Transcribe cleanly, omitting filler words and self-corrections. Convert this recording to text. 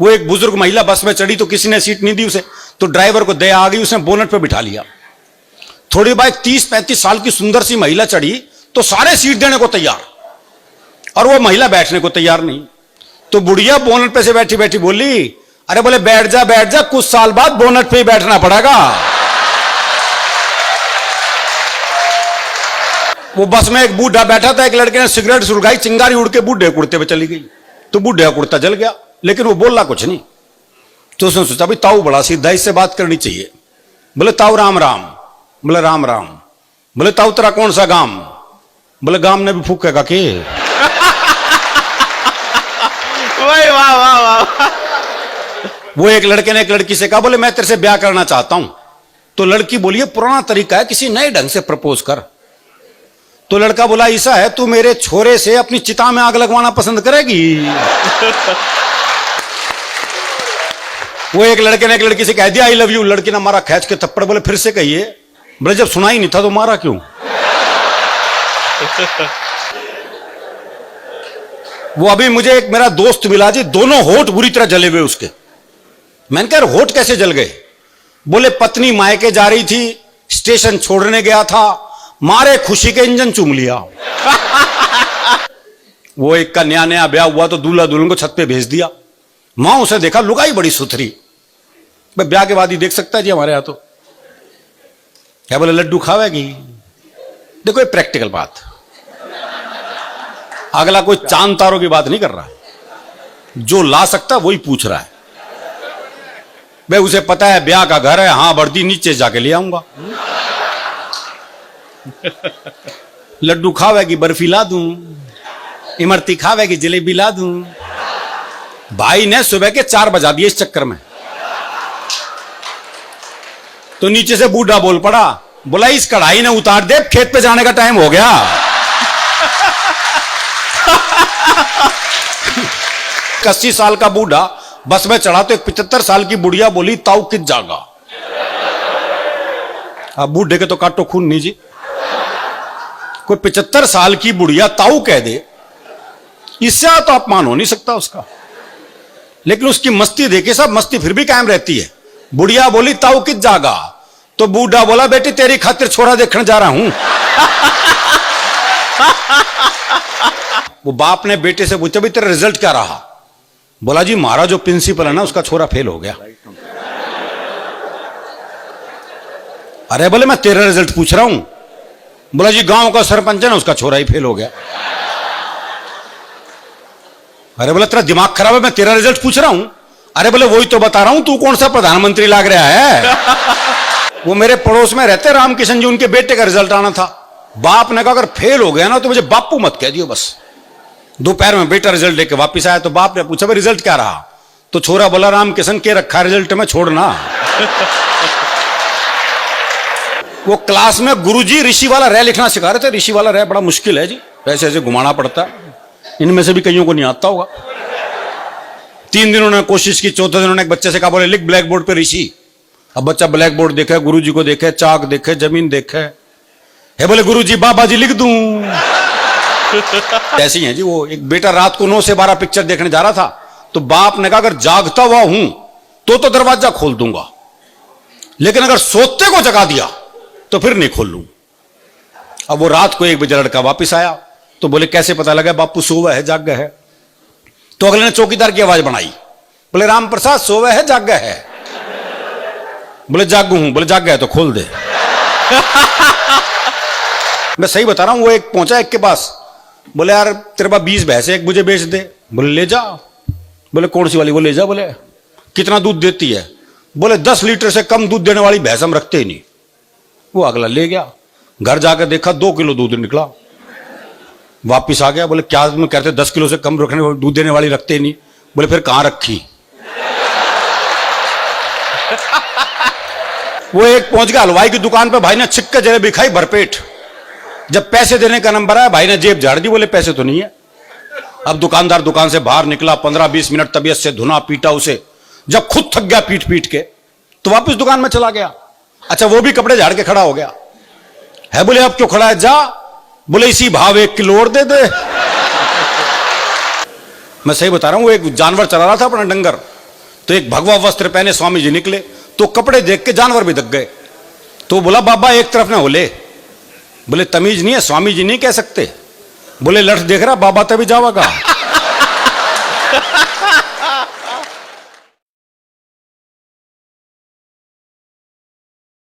वो एक बुजुर्ग महिला बस में चढ़ी तो किसी ने सीट नहीं दी उसे, तो ड्राइवर को दया आ गई, उसने बोनट पे बिठा लिया। थोड़ी बाद 30-35 साल की सुंदर सी महिला चढ़ी तो सारे सीट देने को तैयार, और वो महिला बैठने को तैयार नहीं। तो बुढ़िया बोनट पे से बैठी बैठी बोली, अरे बोले बैठ जा, कुछ साल बाद बोनट पे ही बैठना पड़ेगा। वो बस में एक बूढ़ा बैठा था, एक लड़के ने सिगरेट सुलगाई, चिंगारी उड़ के बूढ़े कुर्ते पे चली गई, तो बूढ़े का कुर्ता जल गया, लेकिन वो बोला कुछ नहीं। तो उसने सोचा भाई ताऊ बड़ा सीधा, इससे बात करनी चाहिए। बोले ताऊ राम राम। बोले राम राम। बोले ताऊ तेरा कौन सा गांव? बोले गांव ने भी फूकेगा के। वाह वाह वाह वाह। वो एक लड़के ने एक लड़की से कहा, बोले मैं तेरे से ब्याह करना चाहता हूं। तो लड़की बोली ये पुराना तरीका है, किसी नए ढंग से प्रपोज कर। तो लड़का बोला ऐसा है, तू मेरे छोरे से अपनी चिता में आग लगवाना पसंद करेगी? वो एक लड़के ने एक लड़की से कह दिया आई लव यू। लड़की ने मारा खींच के थप्पड़। बोले फिर से कहिए। बोले जब सुना ही नहीं था तो मारा क्यों? वो अभी मुझे एक मेरा दोस्त मिला जी, दोनों होठ बुरी तरह जले हुए उसके। मैंने कहा होठ कैसे जल गए? बोले पत्नी मायके जा रही थी, स्टेशन छोड़ने गया था, मारे खुशी के इंजन चूम लिया। वो एक का नया नया ब्याह हुआ तो दूल्हा दुल्हन को छत पे भेज दिया। मां उसे देखा, लुगाई बड़ी सुथरी। भाई ब्याह के बाद ही देख सकता है जी हमारे यहां तो। क्या बोले लड्डू खावेगी? देखो ये प्रैक्टिकल बात, अगला कोई चांद तारों की बात नहीं कर रहा, जो ला सकता वही पूछ रहा है। भाई उसे पता है ब्याह का घर है, हां वर्दी नीचे जाके ले आऊंगा। लड्डू खावेगी बर्फी ला दूं, इमरती खावेगी जलेबी ला दूं। भाई ने सुबह के 4 बजा दिए इस चक्कर में। तो नीचे से बूढ़ा बोल पड़ा, बोला इस कढ़ाई ने उतार दे, खेत पे जाने का टाइम हो गया। 80 साल का बूढ़ा बस में चढ़ा तो एक 75 साल की बुढ़िया बोली ताऊ किस जागा। अब बूढ़े के तो काटो खून नहीं जी। कोई 75 साल की बुढ़िया ताऊ कह दे, इससे तो अपमान हो नहीं सकता उसका। लेकिन उसकी मस्ती देखे सब, मस्ती फिर भी कायम रहती है। बुढ़िया बोली ताऊ किस जागा, तो बूढ़ा बोला बेटी तेरी खातिर छोरा देखने जा रहा हूं। वो बाप ने बेटे से पूछा भी तेरा रिजल्ट क्या रहा? बोला जी हमारा जो प्रिंसिपल है ना उसका छोरा फेल हो गया। अरे बोले मैं तेरा रिजल्ट पूछ रहा हूं। बोला जी गांव का सरपंच है ना उसका छोरा ही फेल हो गया। अरे बोला तेरा दिमाग खराब है, मैं तेरा रिजल्ट पूछ रहा हूं। अरे बोले वही तो बता रहा हूं, तू कौन सा प्रधानमंत्री लाग रहा है? वो मेरे पड़ोस में रहते रामकिशन जी, उनके बेटे का रिजल्ट आना था। बाप ने कहा अगर फेल हो गया ना तो मुझे बापू मत कह दियो बस। दोपहर में बेटा रिजल्ट लेके वापिस आया तो बाप ने पूछा भाई रिजल्ट क्या रहा? तो छोरा बोला रामकिशन के रखा रिजल्ट में छोड़ना। वो क्लास में गुरुजी ऋषि वाला रे लिखना सिखा रहे थे। ऋषि वाला रे बड़ा मुश्किल है जी, ऐसे ऐसे घुमाना पड़ता है। इनमें से भी कईयों को नहीं आता होगा। 3 दिन उन्होंने कोशिश की, चौथे दिन उन्होंने एक बच्चे से कहा बोले लिख ब्लैक बोर्ड पे ऋषि। अब बच्चा ब्लैक बोर्ड देखे, गुरुजी को देखे, चाक देखे, जमीन देखे, है बोले गुरुजी बाबा जी लिख दूं। ऐसी है जी। वो एक बेटा रात को 9 से 12 पिक्चर देखने जा रहा था, तो बाप ने कहा अगर जागता हुआ हूं तो दरवाजा खोल दूंगा, लेकिन अगर सोते को जगा दिया तो फिर नहीं खोल लूं। अब वो रात को 1 बजे लड़का वापिस आया तो बोले कैसे पता लगा बापू सोवा है जाग है? तो अगले ने चौकीदार की आवाज बनाई, बोले राम प्रसाद सोवा है जाग है? बोले जागू हूं। बोले जाग गया तो खोल दे। मैं सही बता रहा हूं। वो एक पहुंचा एक के पास, बोले यार तेरे पास 20 भैंस है, एक मुझे बेच दे। बोले ले जा। बोले कौन सी वाली? वो ले जा। बोले कितना दूध देती है? बोले 10 लीटर से कम दूध देने वाली भैंस हम रखते ही नहीं। वो अगला ले गया, घर जाकर देखा 2 किलो दूध निकला। वापिस आ गया, बोले क्या तुम कहते 10 किलो से कम रखने दूध देने वाली रखते ही नहीं? बोले फिर कहां रखी? वो एक पहुंच गया हलवाई की दुकान पे, भाई ने छिक्के जलेबी खाई भरपेट। जब पैसे देने का नंबर आया भाई ने जेब झाड़ दी, बोले पैसे तो नहीं है। अब दुकानदार दुकान से बाहर निकला, 15-20 मिनट तबीयत से धुना पीटा उसे। जब खुद थक गया पीट पीट के तो वापस दुकान में चला गया। अच्छा वो भी कपड़े झाड़ के खड़ा हो गया है। बोले अब क्यों खड़ा है? जा। बोले इसी भाव 1 किलो और दे दे। मैं सही बता रहा हूं। वो एक जानवर चला रहा था अपना डंगर, तो एक भगवा वस्त्र पहने स्वामी जी निकले, तो कपड़े देख के जानवर भी दब गए। तो बोला बाबा एक तरफ ना होले। बोले तमीज नहीं है, स्वामी जी नहीं कह सकते। बोले लठ देख रहा बाबा तभी जावागा।